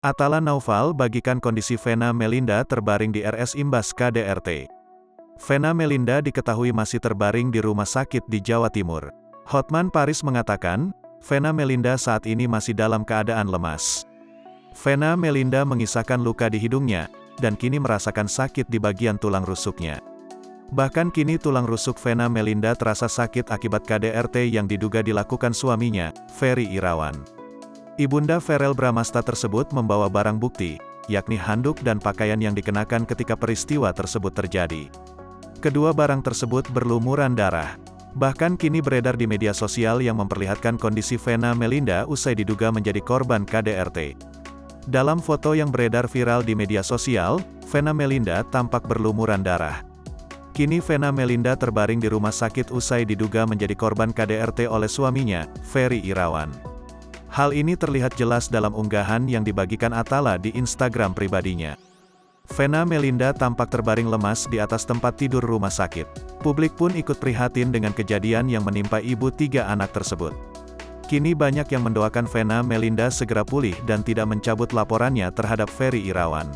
Atala Naufal bagikan kondisi Vena Melinda terbaring di RS imbas KDRT. Vena Melinda diketahui masih terbaring di rumah sakit di Jawa Timur. Hotman Paris mengatakan, Vena Melinda saat ini masih dalam keadaan lemas. Vena Melinda mengisahkan luka di hidungnya, dan kini merasakan sakit di bagian tulang rusuknya. Bahkan kini tulang rusuk Vena Melinda terasa sakit akibat KDRT yang diduga dilakukan suaminya, Ferry Irawan. Ibunda Verrel Bramasta tersebut membawa barang bukti, yakni handuk dan pakaian yang dikenakan ketika peristiwa tersebut terjadi. Kedua barang tersebut berlumuran darah. Bahkan kini beredar di media sosial yang memperlihatkan kondisi Vena Melinda usai diduga menjadi korban KDRT. Dalam foto yang beredar viral di media sosial, Vena Melinda tampak berlumuran darah. Kini Vena Melinda terbaring di rumah sakit usai diduga menjadi korban KDRT oleh suaminya, Ferry Irawan. Hal ini terlihat jelas dalam unggahan yang dibagikan Atala di Instagram pribadinya. Vena Melinda tampak terbaring lemas di atas tempat tidur rumah sakit. Publik pun ikut prihatin dengan kejadian yang menimpa ibu 3 anak tersebut. Kini banyak yang mendoakan Vena Melinda segera pulih dan tidak mencabut laporannya terhadap Ferry Irawan.